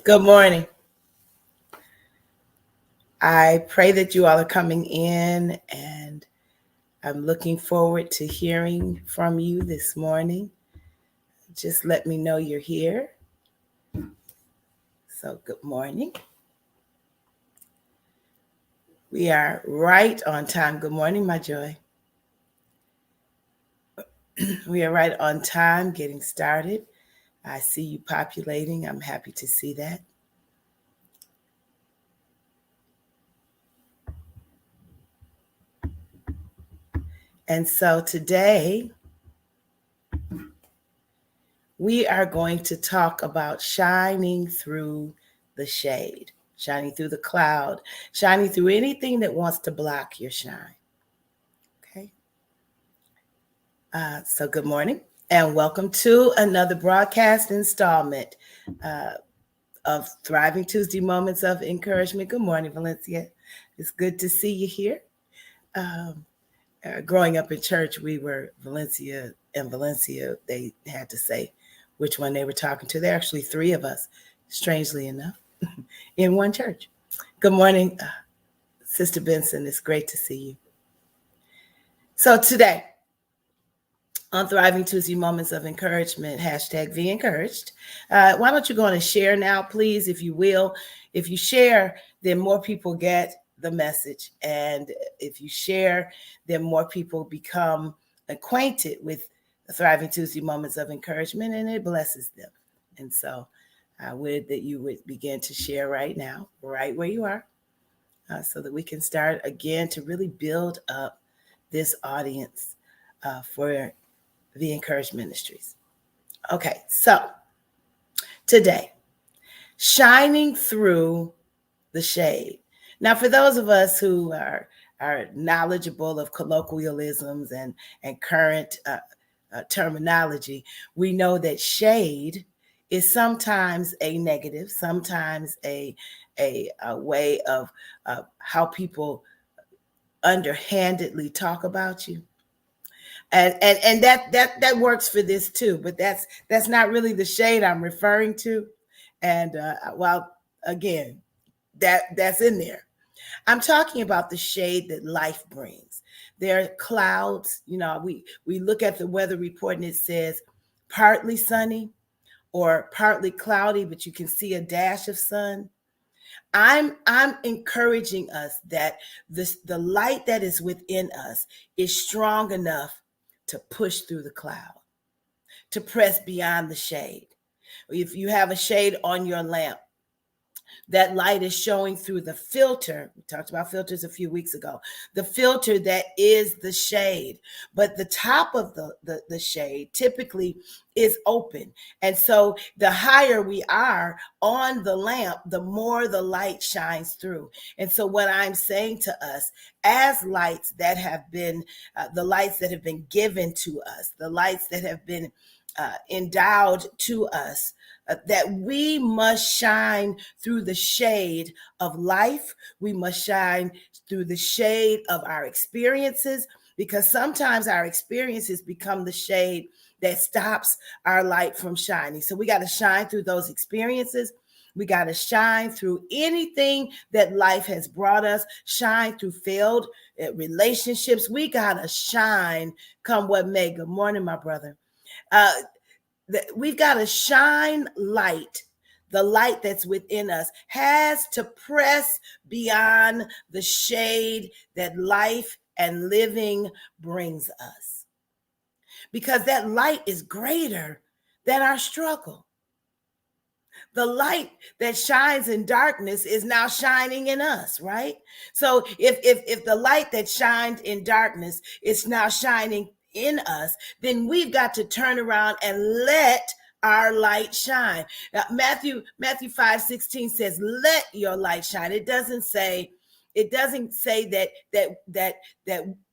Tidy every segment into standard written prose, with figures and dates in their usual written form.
Good morning. I pray that you all are coming in, and I'm looking forward to hearing from you this morning. Just let me know you're here. So, good morning. We are right on time. Good morning, my joy. We are right on time getting started. I see you populating. I'm happy to see that. And so today, we are going to talk about shining through the shade, shining through the cloud, shining through anything that wants to block your shine. Okay. So, good morning and welcome to another broadcast installment of Thriving Tuesday Moments of Encouragement. Good morning, Valencia. It's good to see you here. Um, Growing up in church, we were Valencia and Valencia. They had to say which one they were talking to. There are actually three of us, strangely enough, in one church. Good morning, Sister Benson. It's great to see you. So today, on Thriving Tuesday Moments of Encouragement, hashtag veeencouraged. Why don't you go on and share now, please, if you will. If you share, then more people get the message. And if you share, then more people become acquainted with the Thriving Tuesday Moments of Encouragement, and it blesses them. And so I would that you would begin to share right now, right where you are, so that we can start again to really build up this audience for veeencouraged ministries. Okay, so today, shining through the shade. Now, for those of us who are knowledgeable of colloquialisms and current terminology, we know that shade is sometimes a negative, sometimes a way of how people underhandedly talk about you. And that works for this too, but that's not really the shade I'm referring to. And well, again, that's in there. I'm talking about the shade that life brings. There are clouds. We look at the weather report and it says partly sunny or partly cloudy, but you can see a dash of sun. I'm encouraging us that the light that is within us is strong enough to push through the cloud, to press beyond the shade. If you have a shade on your lamp, that light is showing through the filter. We talked about filters a few weeks ago. The filter that is the shade, but the top of the shade typically is open. And so the higher we are on the lamp, the more the light shines through. And so what I'm saying to us as lights that have been, the lights that have been given to us, the lights that have been endowed to us, that we must shine through the shade of life. We must shine through the shade of our experiences, because sometimes our experiences become the shade that stops our light from shining. So we got to shine through those experiences. We got to shine through anything that life has brought us, shine through failed relationships. We got to shine come what may. Good morning, my brother. We've got to shine light. The light that's within us has to press beyond the shade that life and living brings us, because that light is greater than our struggle. The light that shines in darkness is now shining in us, right? So if the light that shined in darkness is now shining in us, then we've got to turn around and let our light shine. Now, Matthew 5:16 says, "Let your light shine." It doesn't say that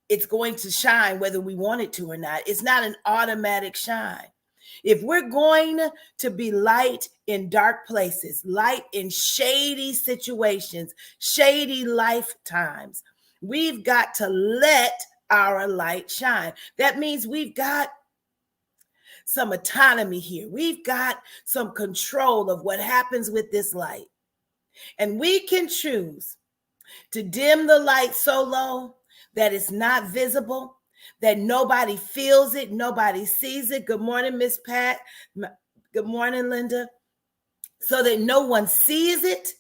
it's going to shine whether we want it to or not. It's not an automatic shine. If we're going to be light in dark places, light in shady situations, shady lifetimes, we've got to let our light shine. That means we've got some autonomy here. We've got some control of what happens with this light. And we can choose to dim the light so low that it's not visible, that nobody feels it, nobody sees it. Good morning, Miss Pat. Good morning, Linda. So that no one sees it,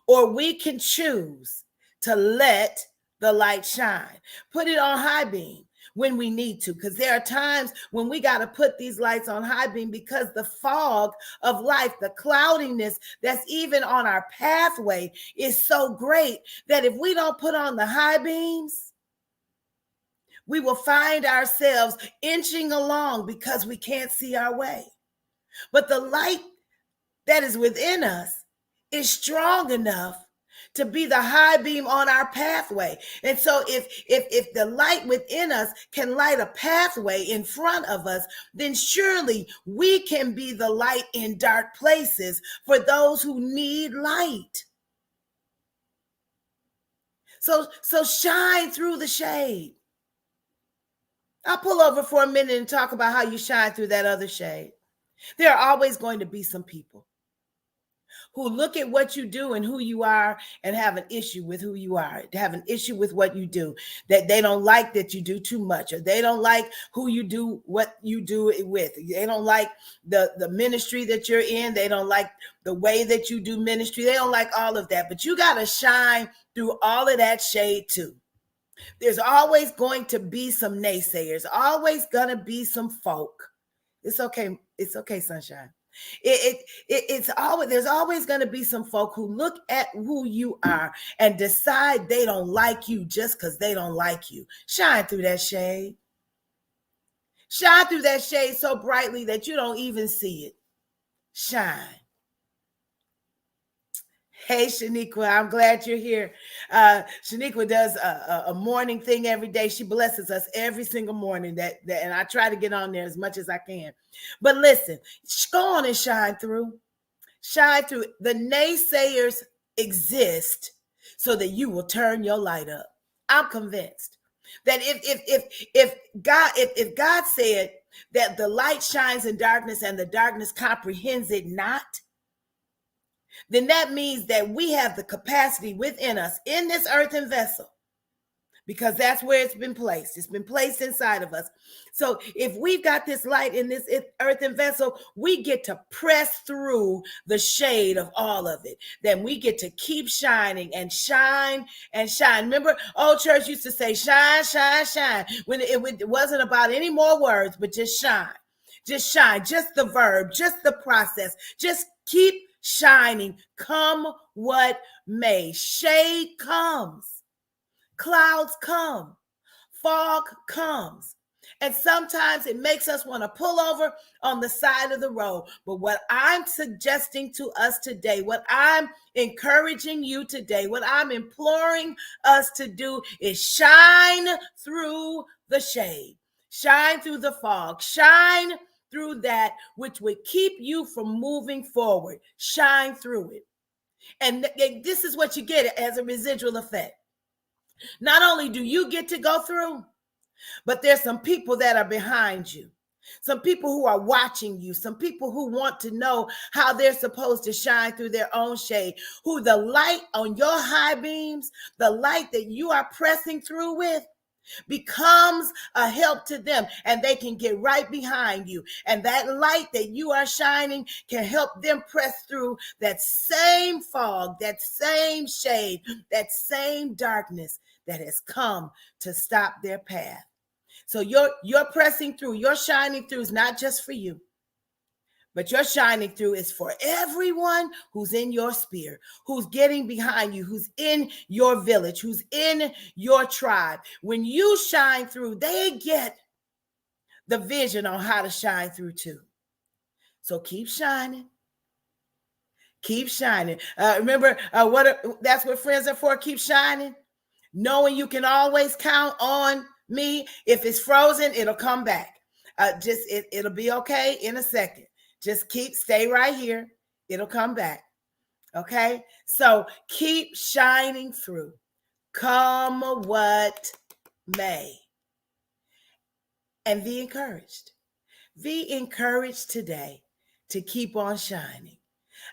or we can choose to let the light shine. Put it on high beam when we need to, because there are times when we got to put these lights on high beam because the fog of life, the cloudiness that's even on our pathway is so great that if we don't put on the high beams, we will find ourselves inching along because we can't see our way. But the light that is within us is strong enough to be the high beam on our pathway. And so if the light within us can light a pathway in front of us, then surely we can be the light in dark places for those who need light. So shine through the shade. I'll pull over for a minute and talk about how you shine through that other shade. There are always going to be some people who look at what you do and who you are and have an issue with who you are, have an issue with what you do, that they don't like that you do too much, or they don't like who you do, what you do it with. They don't like the ministry that you're in. They don't like the way that you do ministry. They don't like all of that, but you got to shine through all of that shade too. There's always going to be some naysayers, always going to be some folk. It's okay. It's okay, sunshine. It's always, there's always going to be some folk who look at who you are and decide they don't like you just because they don't like you. Shine through that shade. Shine through that shade so brightly that you don't even see it. Shine. Hey, Shaniqua, I'm glad you're here. Shaniqua does a morning thing every day. She blesses us every single morning, and I try to get on there as much as I can. But listen, go on and shine through. Shine through. The naysayers exist so that you will turn your light up. I'm convinced that if God said that the light shines in darkness and the darkness comprehends it not, then that means that we have the capacity within us in this earthen vessel, because that's where it's been placed. It's been placed inside of us. So if we've got this light in this earthen vessel, we get to press through the shade of all of it. Then we get to keep shining and shine and shine. Remember, old church used to say, shine, shine, shine, when it wasn't about any more words, but just shine. Just shine, just the verb, just the process. Just keep shining, come what may. Shade comes, clouds come, fog comes, and sometimes it makes us want to pull over on the side of the road. But what I'm suggesting to us today, what I'm encouraging you today, what I'm imploring us to do is shine through the shade, shine through the fog, shine through that which would keep you from moving forward. Shine through it. And this is what you get as a residual effect. Not only do you get to go through, but there's some people that are behind you. Some people who are watching you, some people who want to know how they're supposed to shine through their own shade, who the light on your high beams, the light that you are pressing through with, becomes a help to them, and they can get right behind you. And that light that you are shining can help them press through that same fog, that same shade, that same darkness that has come to stop their path. So you're pressing through, your shining through is not just for you, but your shining through is for everyone who's in your sphere, who's getting behind you, who's in your village, who's in your tribe. When you shine through, they get the vision on how to shine through too. So keep shining. Keep shining. Remember, that's what friends are for. Keep shining. Knowing you can always count on me. If it's frozen, it'll come back. It'll be okay in a second. Just stay right here. It'll come back. Okay? So keep shining through. Come what may. And be encouraged. Be encouraged today to keep on shining.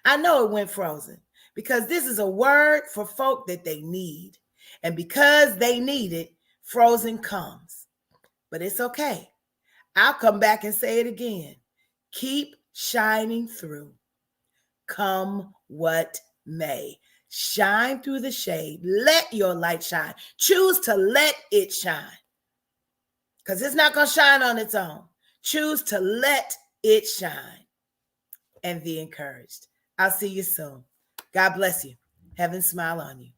I know it went frozen because this is a word for folk that they need. And because they need it, frozen comes. But it's okay. I'll come back and say it again. Keep shining through. Come what may. Shine through the shade. Let your light shine. Choose to let it shine. Because it's not going to shine on its own. Choose to let it shine and be encouraged. I'll see you soon. God bless you. Heaven smile on you.